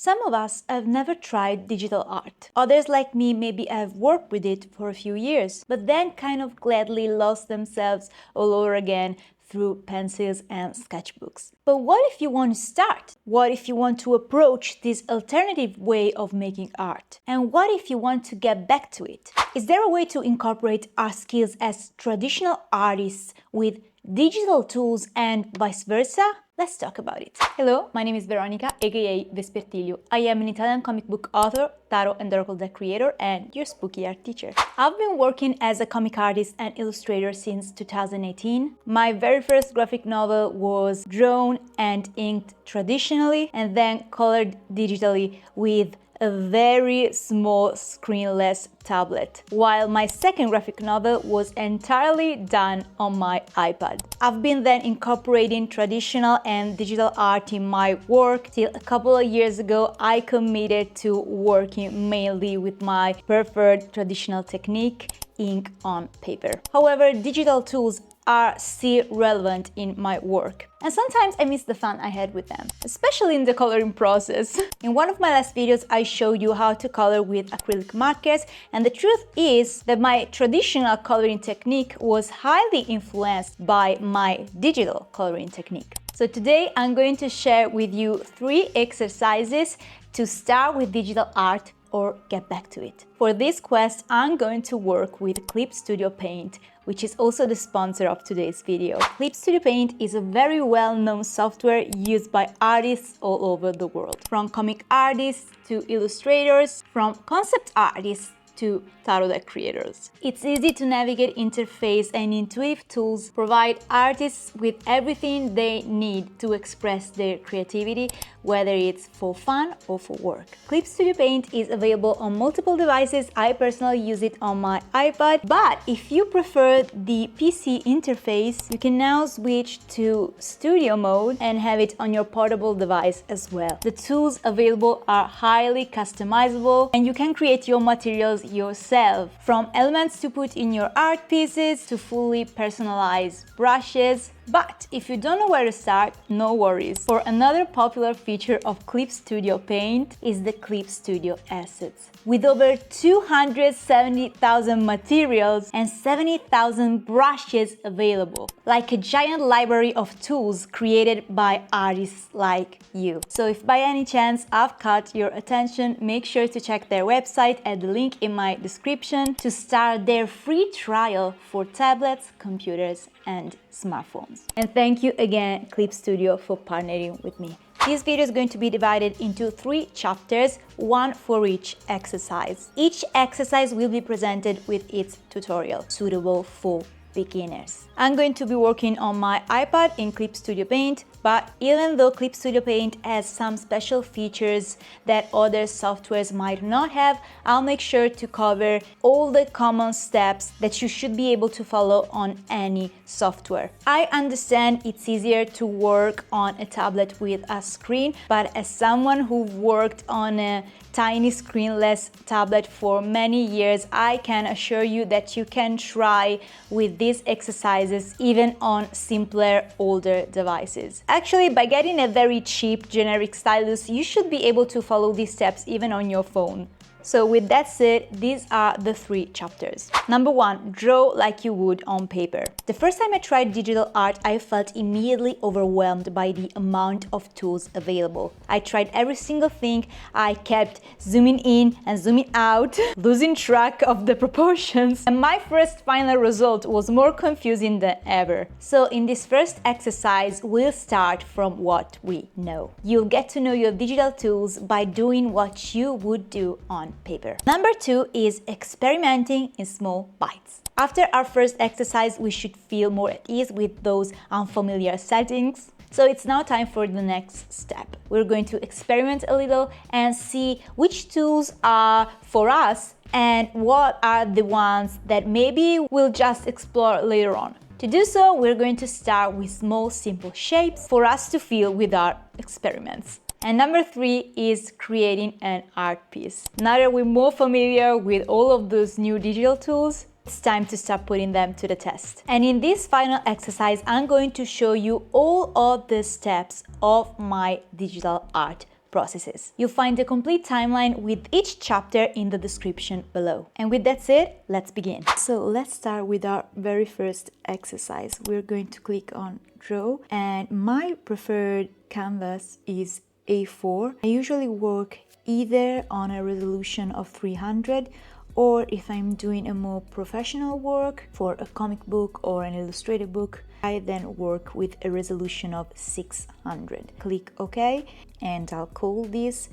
Some of us have never tried digital art. Others like me maybe have worked with it for a few years, but then kind of gladly lost themselves all over again through pencils and sketchbooks. But what if you want to start? What if you want to approach this alternative way of making art? And what if you want to get back to it? Is there a way to incorporate our skills as traditional artists with digital tools and vice versa? Let's talk about it. Hello, my name is Veronica, aka Vespertilio. I am an Italian comic book author, tarot and oracle deck creator, and your spooky art teacher. I've been working as a comic artist and illustrator since 2018. My very first graphic novel was drawn and inked traditionally and then colored digitally with a very small screenless tablet, while my second graphic novel was entirely done on my iPad. I've been then incorporating traditional and digital art in my work till a couple of years ago I committed to working mainly with my preferred traditional technique, ink on paper. However, digital tools are still relevant in my work. And sometimes I miss the fun I had with them, especially in the coloring process. In one of my last videos, I showed you how to color with acrylic markers, and the truth is that my traditional coloring technique was highly influenced by my digital coloring technique. So today I'm going to share with you 3 exercises to start with digital art or get back to it. For this quest, I'm going to work with Clip Studio Paint, which is also the sponsor of today's video. Clip Studio Paint is a very well-known software used by artists all over the world, from comic artists to illustrators, from concept artists to tarot deck creators. Its easy to navigate interface and intuitive tools provide artists with everything they need to express their creativity, whether it's for fun or for work. Clip Studio Paint is available on multiple devices. I personally use it on my iPad, but if you prefer the PC interface, you can now switch to studio mode and have it on your portable device as well. The tools available are highly customizable and you can create your materials yourself, from elements to put in your art pieces to fully personalized brushes. But if you don't know where to start, no worries. For another popular feature of Clip Studio Paint is the Clip Studio Assets. With over 270,000 materials and 70,000 brushes available, like a giant library of tools created by artists like you. So if by any chance I've caught your attention, make sure to check their website at the link in my description to start their free trial for tablets, computers, and smartphones. And thank you again, Clip Studio, for partnering with me. This video is going to be divided into 3 chapters, one for each exercise. Each exercise will be presented with its tutorial, suitable for beginners. I'm going to be working on my iPad in Clip Studio Paint, but even though Clip Studio Paint has some special features that other softwares might not have, I'll make sure to cover all the common steps that you should be able to follow on any software. I understand it's easier to work on a tablet with a screen, but as someone who worked on a tiny screenless tablet for many years, I can assure you that you can try with these exercises even on simpler, older devices. Actually, by getting a very cheap generic stylus, you should be able to follow these steps even on your phone. So with that said, these are the 3 chapters. Number 1, draw like you would on paper. The first time I tried digital art, I felt immediately overwhelmed by the amount of tools available. I tried every single thing. I kept zooming in and zooming out, losing track of the proportions. And my first final result was more confusing than ever. So in this first exercise, we'll start from what we know. You'll get to know your digital tools by doing what you would do on paper. Number 2 is experimenting in small bites. After our first exercise, we should feel more at ease with those unfamiliar settings. So it's now time for the next step. We're going to experiment a little and see which tools are for us and what are the ones that maybe we'll just explore later on. To do so, we're going to start with small, simple shapes for us to feel with our experiments. And number 3 is creating an art piece. Now that we're more familiar with all of those new digital tools, it's time to start putting them to the test. And in this final exercise, I'm going to show you all of the steps of my digital art processes. You'll find the complete timeline with each chapter in the description below. And with that said, let's begin. So let's start with our very first exercise. We're going to click on Draw, and my preferred canvas is A4. I usually work either on a resolution of 300, or if I'm doing a more professional work for a comic book or an Illustrator book, I then work with a resolution of 600. Click OK, and I'll call this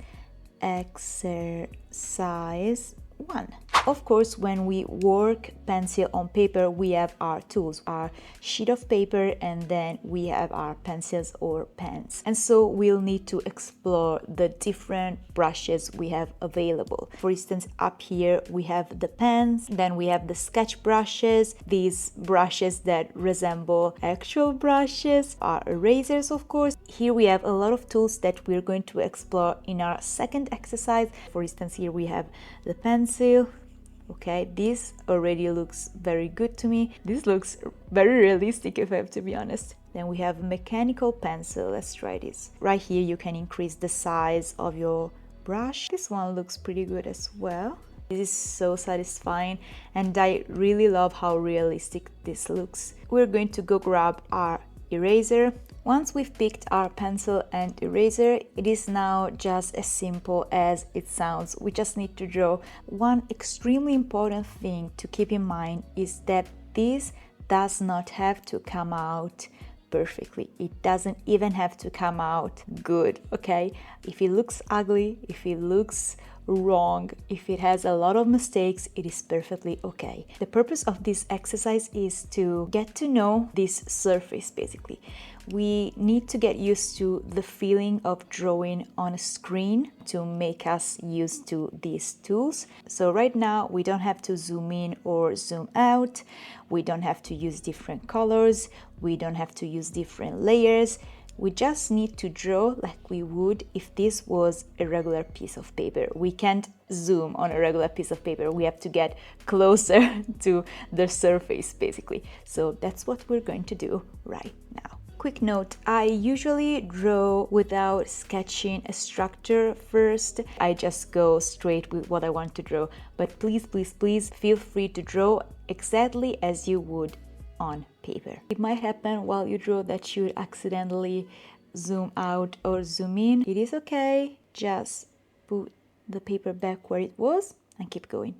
exercise 1. Of course, when we work pencil on paper, we have our tools, our sheet of paper, and then we have our pencils or pens. And so we'll need to explore the different brushes we have available. For instance, up here we have the pens, then we have the sketch brushes, these brushes that resemble actual brushes, our erasers, of course. Here we have a lot of tools that we're going to explore in our second exercise. For instance, here we have the pencil. Okay, this already looks very good to me. This looks very realistic, if I have to be honest. Then we have mechanical pencil. Let's try this. Right here you can increase the size of your brush. This one looks pretty good as well. This is so satisfying, and I really love how realistic this looks. We're going to go grab our eraser. Once we've picked our pencil and eraser, it is now just as simple as it sounds. We just need to draw. One extremely important thing to keep in mind is that this does not have to come out perfectly. It doesn't even have to come out good, okay? If it looks ugly, if it looks wrong, if it has a lot of mistakes, it is perfectly okay. The purpose of this exercise is to get to know this surface, basically. We need to get used to the feeling of drawing on a screen to make us used to these tools. So right now we don't have to zoom in or zoom out. We don't have to use different colors. We don't have to use different layers. We just need to draw like we would if this was a regular piece of paper. We can't zoom on a regular piece of paper. We have to get closer to the surface, basically. So that's what we're going to do right now. Quick note, I usually draw without sketching a structure first. I just go straight with what I want to draw. But please, please, please feel free to draw exactly as you would on paper. It might happen while you draw that you accidentally zoom out or zoom in. It is okay. Just put the paper back where it was and keep going.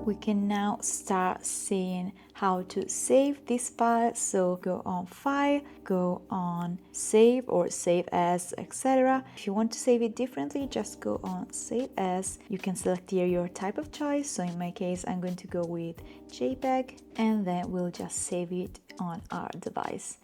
We can now start seeing how to save this file. So go on File, go on Save or Save As, etc. If you want to save it differently, just go on Save As. You can select here your type of choice. So in my case, I'm going to go with JPEG, and then we'll just save it on our device.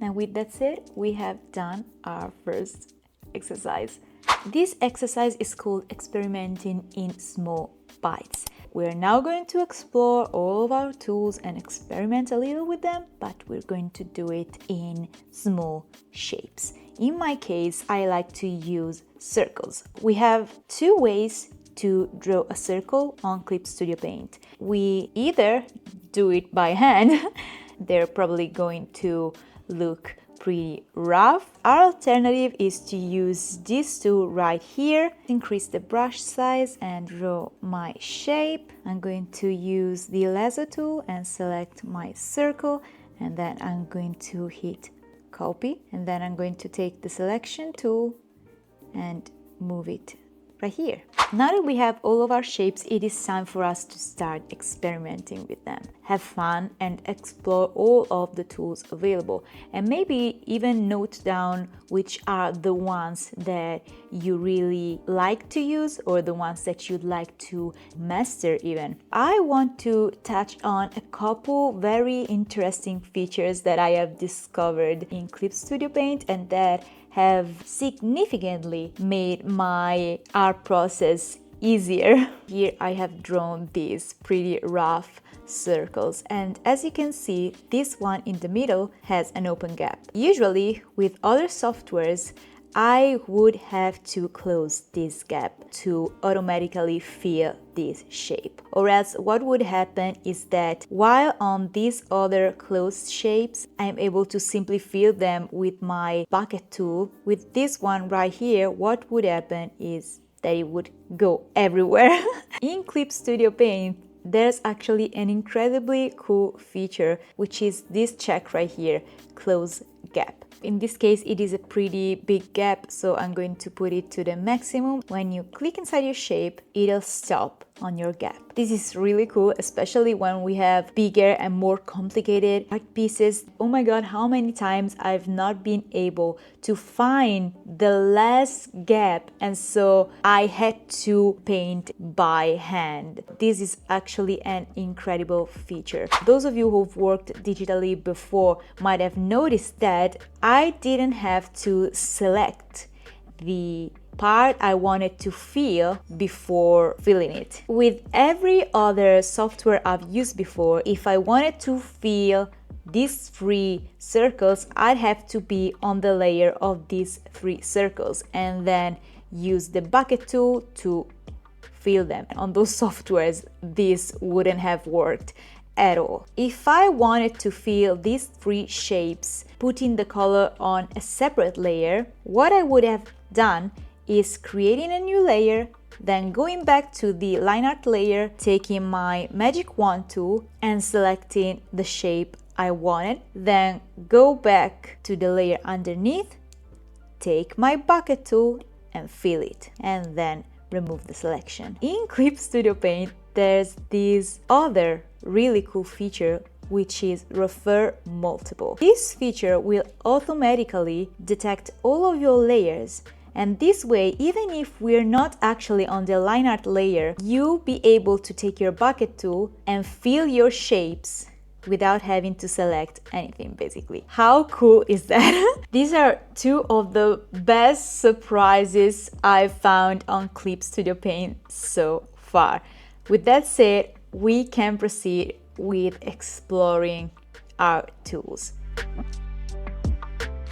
Now with that said, we have done our first exercise. This exercise is called experimenting in small bites. We're now going to explore all of our tools and experiment a little with them, but we're going to do it in small shapes. In my case, I like to use circles. We have two ways to draw a circle on Clip Studio Paint. We either do it by hand, they're probably going to look pretty rough. Our alternative is to use this tool right here. Increase the brush size and draw my shape. I'm going to use the lasso tool and select my circle, and then I'm going to hit copy, and then I'm going to take the selection tool and move it right here. Now that we have all of our shapes, it is time for us to start experimenting with them. Have fun and explore all of the tools available, and maybe even note down which are the ones that you really like to use or the ones that you'd like to master even. I want to touch on a couple very interesting features that I have discovered in Clip Studio Paint and that have significantly made my art process easier. Here I have drawn these pretty rough circles, and as you can see, this one in the middle has an open gap. Usually with other softwares, I would have to close this gap to automatically fill this shape. Or else what would happen is that while on these other closed shapes, I'm able to simply fill them with my bucket tool. With this one right here, what would happen is that it would go everywhere. In Clip Studio Paint, there's actually an incredibly cool feature, which is this check right here, close gap. In this case, it is a pretty big gap, so I'm going to put it to the maximum. When you click inside your shape, it'll stop on your gap. This is really cool, especially when we have bigger and more complicated art pieces. Oh my god, how many times I've not been able to find the last gap, and so I had to paint by hand. This is actually an incredible feature. Those of you who've worked digitally before might have noticed that I didn't have to select the part I wanted to fill before filling it. With every other software I've used before, if I wanted to fill these 3 circles, I'd have to be on the layer of these 3 circles and then use the bucket tool to fill them. On those softwares, this wouldn't have worked at all. If I wanted to fill these 3 shapes, putting the color on a separate layer, what I would have done is creating a new layer, then going back to the line art layer, taking my magic wand tool and selecting the shape I wanted, then go back to the layer underneath, take my bucket tool and fill it, and then remove the selection. In Clip Studio Paint, there's this other really cool feature, which is Refer Multiple. This feature will automatically detect all of your layers, and this way, even if we're not actually on the line art layer, you'll be able to take your bucket tool and fill your shapes without having to select anything, basically. How cool is that? These are 2 of the best surprises I've found on Clip Studio Paint so far. With that said, we can proceed with exploring our tools.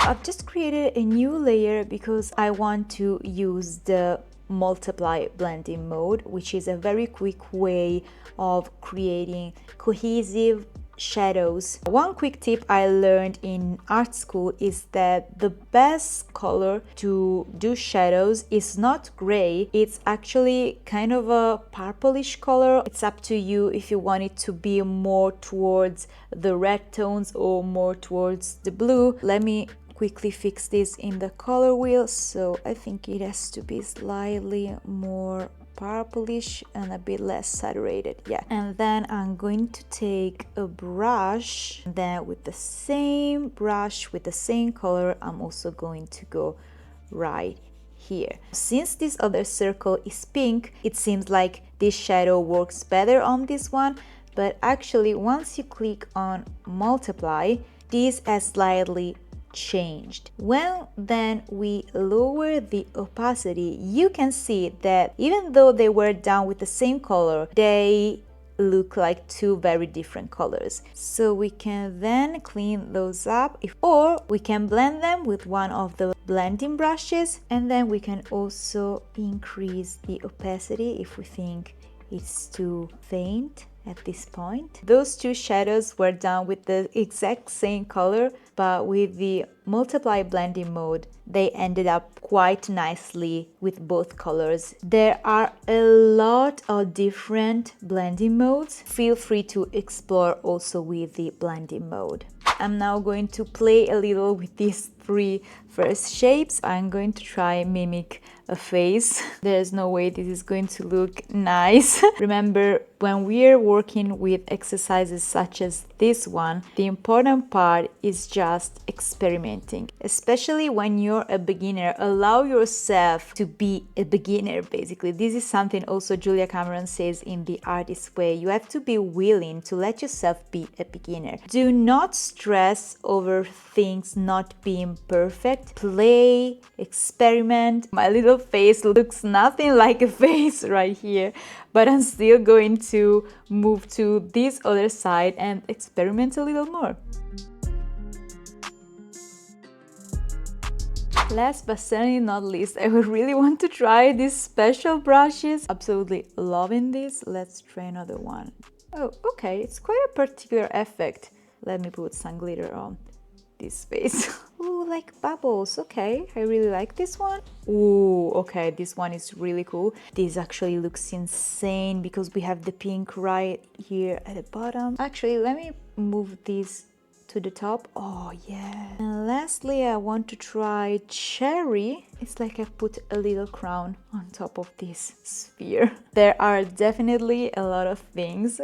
I've just created a new layer because I want to use the multiply blending mode, which is a very quick way of creating cohesive shadows. One quick tip I learned in art school is that the best color to do shadows is not gray, it's actually kind of a purplish color. It's up to you if you want it to be more towards the red tones or more towards the blue. Let me quickly fix this in the color wheel. So I think it has to be slightly more purplish and a bit less saturated, yeah. And then I'm going to take a brush, then with the same brush with the same color, I'm also going to go right here. Since this other circle is pink, it seems like this shadow works better on this one, but actually once you click on multiply, this has slightly changed. Well, then we lower the opacity, you can see that even though they were done with the same color, they look like 2 very different colors. So we can then clean those up, or we can blend them with one of the blending brushes, and then we can also increase the opacity if we think it's too faint at this point. Those 2 shadows were done with the exact same color, but with the multiply blending mode, they ended up quite nicely with both colors. There are a lot of different blending modes. Feel free to explore also with the blending mode. I'm now going to play a little with these 3 first shapes. I'm going to try mimic a face. There's no way this is going to look nice. Remember, when we're working with exercises such as this one, the important part is just experimenting. Especially when you're a beginner, allow yourself to be a beginner, basically. This is something also Julia Cameron says in The Artist's Way. You have to be willing to let yourself be a beginner. Do not stress over things not being perfect. Play, experiment. My little face looks nothing like a face right here, but I'm still going to move to this other side and experiment a little more. Last but certainly not least, I would really want to try these special brushes. Absolutely loving this. Let's try another one. Oh, okay, it's quite a particular effect. Let me put some glitter on this face. Ooh, like bubbles. Okay, I really like this one. Ooh, okay, this one is really cool. This actually looks insane because we have the pink right here at the bottom. Actually, let me move this to the top. Oh yeah. And lastly, I want to try cherry. It's like I've put a little crown on top of this sphere. There are definitely a lot of things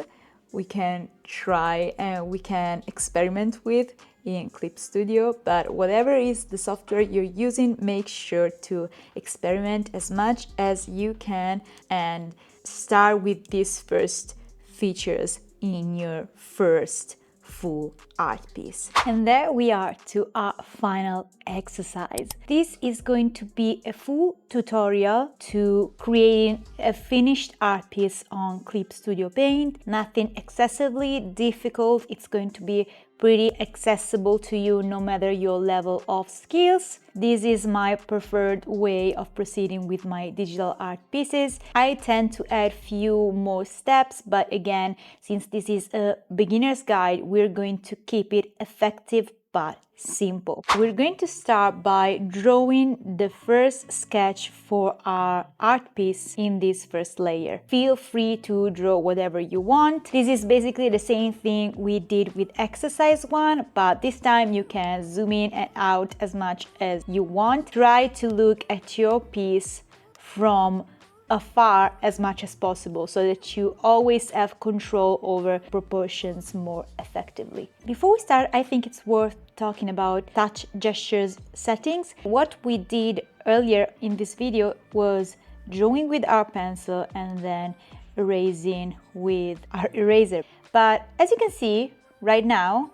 we can try and we can experiment with in Clip Studio, but whatever is the software you're using, make sure to experiment as much as you can and start with these first features in your first full art piece. And there we are to our final exercise. This is going to be a full tutorial to creating a finished art piece on Clip Studio Paint. Nothing excessively difficult. It's going to be pretty accessible to you no matter your level of skills. This is my preferred way of proceeding with my digital art pieces. I tend to add few more steps, but again, since this is a beginner's guide, we're going to keep it effective but simple. We're going to start by drawing the first sketch for our art piece in this first layer. Feel free to draw whatever you want. This is basically the same thing we did with exercise 1, but this time you can zoom in and out as much as you want. Try to look at your piece from afar as much as possible so that you always have control over proportions more effectively. Before we start, I think it's worth talking about touch gestures settings. What we did earlier in this video was drawing with our pencil and then erasing with our eraser. But as you can see right now,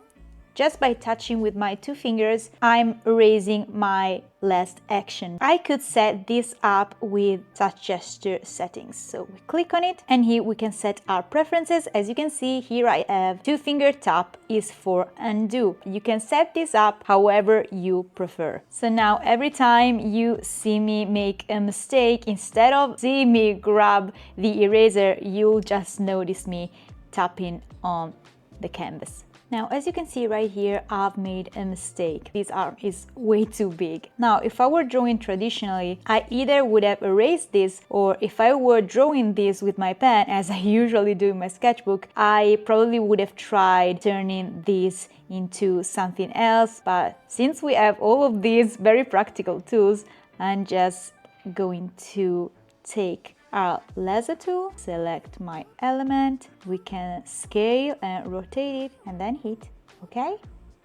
just by touching with my 2 fingers, I'm erasing my last action. I could set this up with touch gesture settings. So we click on it and here we can set our preferences. As you can see, here I have 2-finger tap is for undo. You can set this up however you prefer. So now every time you see me make a mistake, instead of seeing me grab the eraser, you'll just notice me tapping on the canvas. Now, as you can see right here, I've made a mistake. This arm is way too big. Now, if I were drawing traditionally, I either would have erased this, or if I were drawing this with my pen, as I usually do in my sketchbook, I probably would have tried turning this into something else. But since we have all of these very practical tools, I'm just going to take our lasso tool, select my element, we can scale and rotate it and then hit OK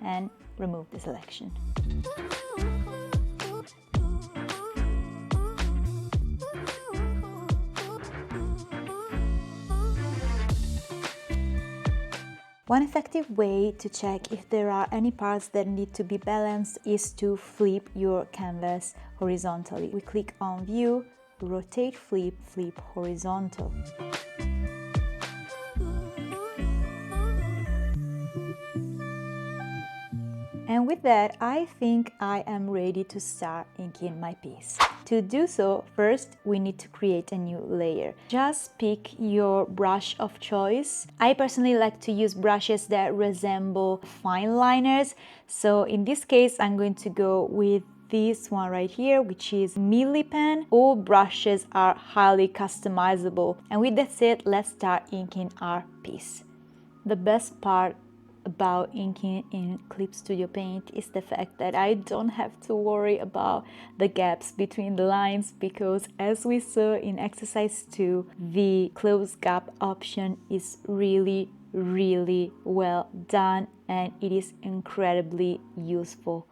and remove the selection. One effective way to check if there are any parts that need to be balanced is to flip your canvas horizontally. We click on View, rotate, flip, flip horizontal. And with that, I think I am ready to start inking my piece. To do so, first we need to create a new layer. Just pick your brush of choice. I personally like to use brushes that resemble fine liners. So in this case, I'm going to go with this one right here, which is Milli Pen. All brushes are highly customizable. And with that said, let's start inking our piece. The best part about inking in Clip Studio Paint is the fact that I don't have to worry about the gaps between the lines, because as we saw in exercise 2, the close gap option is really well done and it is incredibly useful.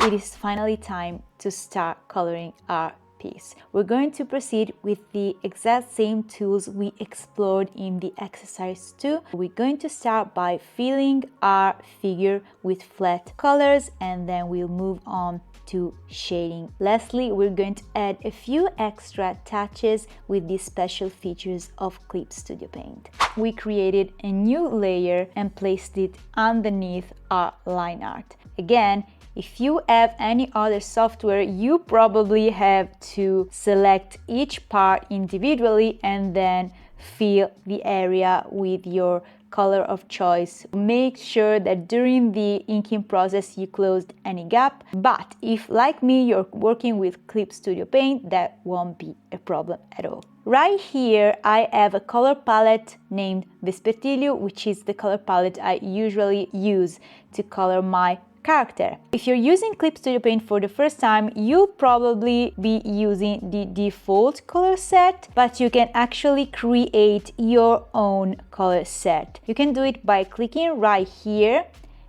It is finally time to start coloring our piece. We're going to proceed with the exact same tools we explored in the exercise 2. We're going to start by filling our figure with flat colors, and then we'll move on to shading. Lastly, we're going to add a few extra touches with the special features of Clip Studio Paint. We created a new layer and placed it underneath our line art. Again, if you have any other software, you probably have to select each part individually and then fill the area with your color of choice. Make sure that during the inking process you closed any gap, but if, like me, you're working with Clip Studio Paint, that won't be a problem at all. Right here I have a color palette named Vespertilio, which is the color palette I usually use to color my character. If you're using Clip Studio Paint for the first time, you'll probably be using the default color set, but you can actually create your own color set. You can do it by clicking right here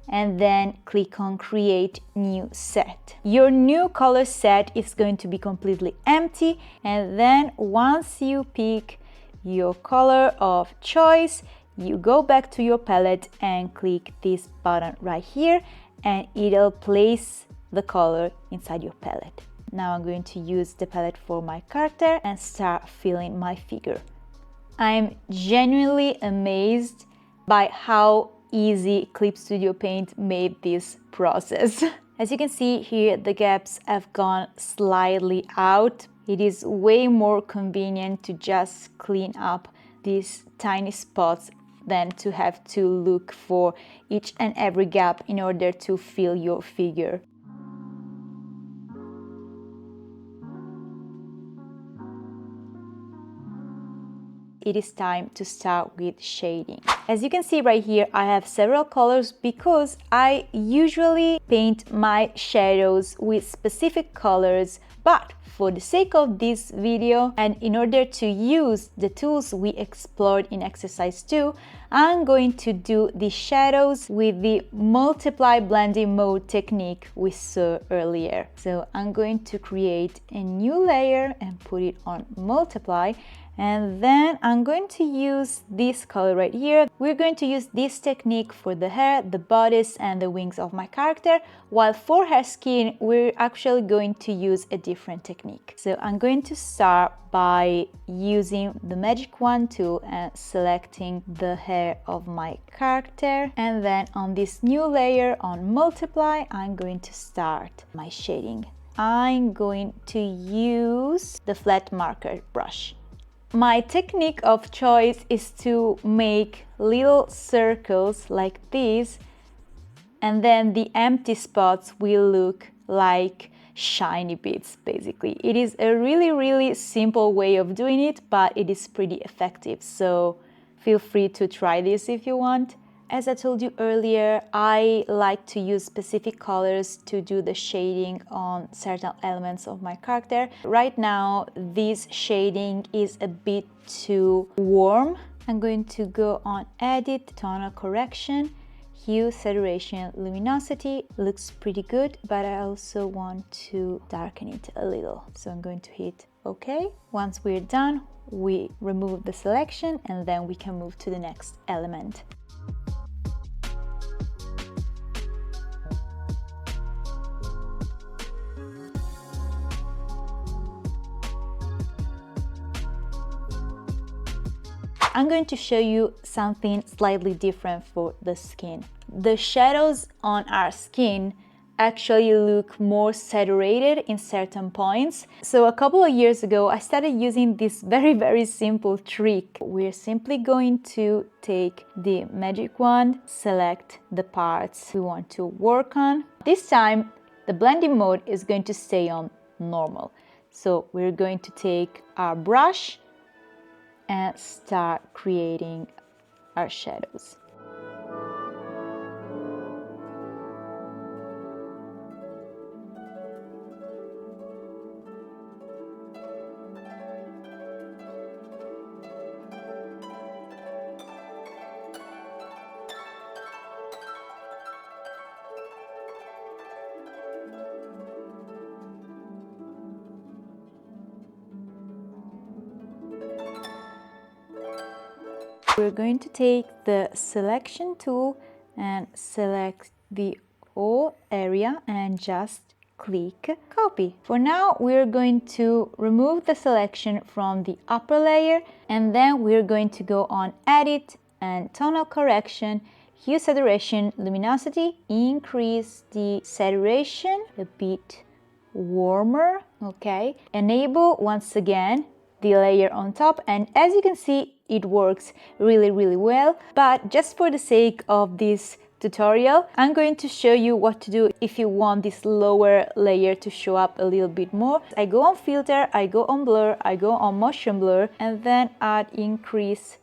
and then click on Create New Set. Your new color set is going to be completely empty, and then once you pick your color of choice, you go back to your palette and click this button right here, and it'll place the color inside your palette. Now I'm going to use the palette for my character and start filling my figure. I'm genuinely amazed by how easy Clip Studio Paint made this process. As you can see here, the gaps have gone slightly out. It is way more convenient to just clean up these tiny spots than to have to look for each and every gap in order to fill your figure. It is time to start with shading. As you can see right here, I have several colors because I usually paint my shadows with specific colors, but for the sake of this video and in order to use the tools we explored in exercise 2, I'm going to do the shadows with the multiply blending mode technique we saw earlier. So I'm going to create a new layer and put it on multiply, and then I'm going to use this color right here. We're going to use this technique for the hair, the bodice, and the wings of my character, while for her skin, we're actually going to use a different technique. So I'm going to start by using the magic wand tool and selecting the hair of my character. And then on this new layer on multiply, I'm going to start my shading. I'm going to use the flat marker brush. My technique of choice is to make little circles like this, and then the empty spots will look like shiny bits, basically. It is a really simple way of doing it, but it is pretty effective, so feel free to try this if you want. As I told you earlier, I like to use specific colors to do the shading on certain elements of my character. Right now, this shading is a bit too warm. I'm going to go on Edit, Tonal Correction, Hue, Saturation, Luminosity. Looks pretty good, but I also want to darken it a little. So I'm going to hit OK. Once we're done, we remove the selection and then we can move to the next element. I'm going to show you something slightly different for the skin. The shadows on our skin actually look more saturated in certain points. So a couple of years ago, I started using this very simple trick. We're simply going to take the magic wand, select the parts we want to work on. This time, the blending mode is going to stay on normal. So we're going to take our brush and start creating our shadows. We're going to take the selection tool and select the whole area and just click copy. For now, we're going to remove the selection from the upper layer, and then we're going to go on edit and tonal correction, hue, saturation, luminosity, increase the saturation a bit warmer, okay, enable once again the layer on top, and as you can see, it works really well. But just for the sake of this tutorial, I'm going to show you what to do if you want this lower layer to show up a little bit more. I go on filter, I go on blur, I go on motion blur, and then I'd increase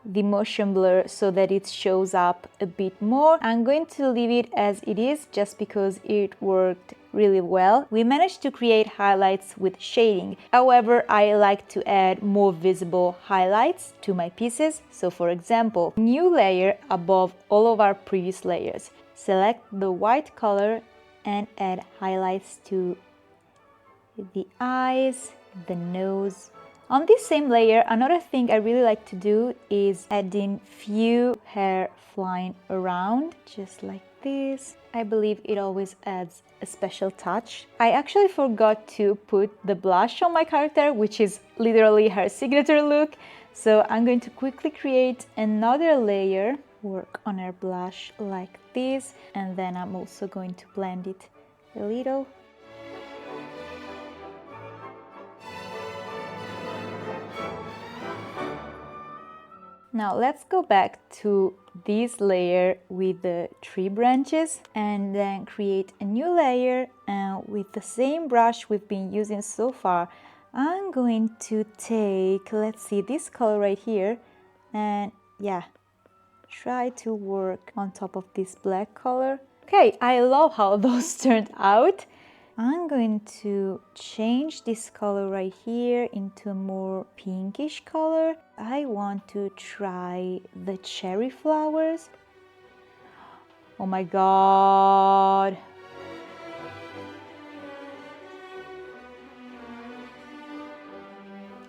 the motion blur so that it shows up a bit more. I'm going to leave it as it is just because it worked really well. We managed to create highlights with shading. However, I like to add more visible highlights to my pieces. So for example, new layer above all of our previous layers. Select the white color and add highlights to the eyes, the nose. On this same layer, another thing I really like to do is adding few hair flying around, just like this. I believe it always adds a special touch. I actually forgot to put the blush on my character, which is literally her signature look. So I'm going to quickly create another layer, work on her blush like this, and then I'm also going to blend it a little. Now let's go back to this layer with the tree branches and then create a new layer, and with the same brush we've been using so far, I'm going to take, let's see, this color right here, and yeah, try to work on top of this black color. Okay, I love how those turned out. I'm going to change this color right here into a more pinkish color. I want to try the cherry flowers. Oh my god!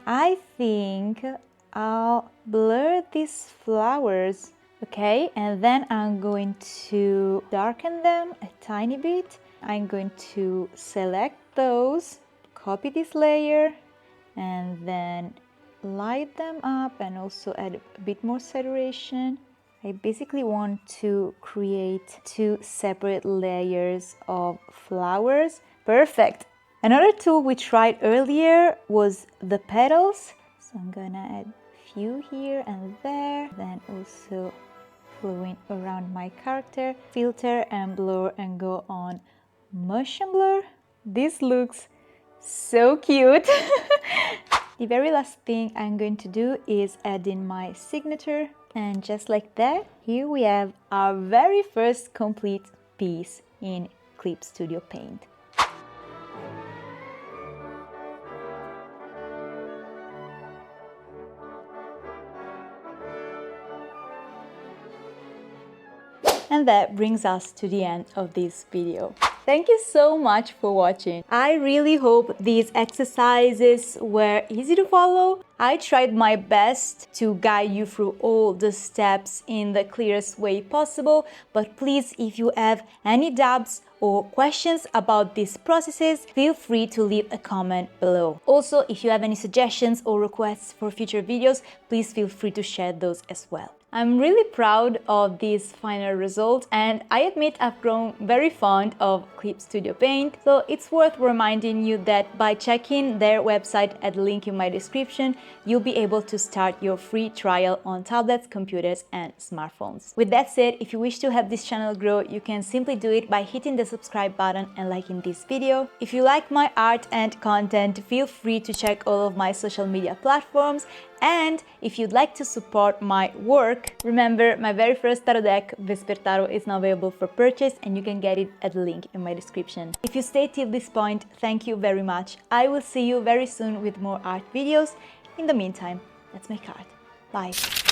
I think I'll blur these flowers, okay? And then I'm going to darken them a tiny bit. I'm going to select those, copy this layer, and then light them up and also add a bit more saturation. I basically want to create two separate layers of flowers. Perfect! Another tool we tried earlier was the petals. So I'm gonna add a few here and there, then also flowing around my character. Filter and blur and go on motion blur. This looks so cute. The very last thing I'm going to do is add in my signature, and just like that, here we have our very first complete piece in Clip Studio Paint. And that brings us to the end of this video. Thank you so much for watching. I really hope these exercises were easy to follow. I tried my best to guide you through all the steps in the clearest way possible, but please, if you have any doubts or questions about these processes, feel free to leave a comment below. Also, if you have any suggestions or requests for future videos, please feel free to share those as well. I'm really proud of this final result, and I admit I've grown very fond of Clip Studio Paint, so it's worth reminding you that by checking their website at the link in my description, you'll be able to start your free trial on tablets, computers, and smartphones. With that said, if you wish to help this channel grow, you can simply do it by hitting the subscribe button and liking this video. If you like my art and content, feel free to check all of my social media platforms. And if you'd like to support my work, remember my very first tarot deck, Vesper Tarot, is now available for purchase, and you can get it at the link in my description. If you stayed till this point, thank you very much. I will see you very soon with more art videos. In the meantime, let's make art. Bye!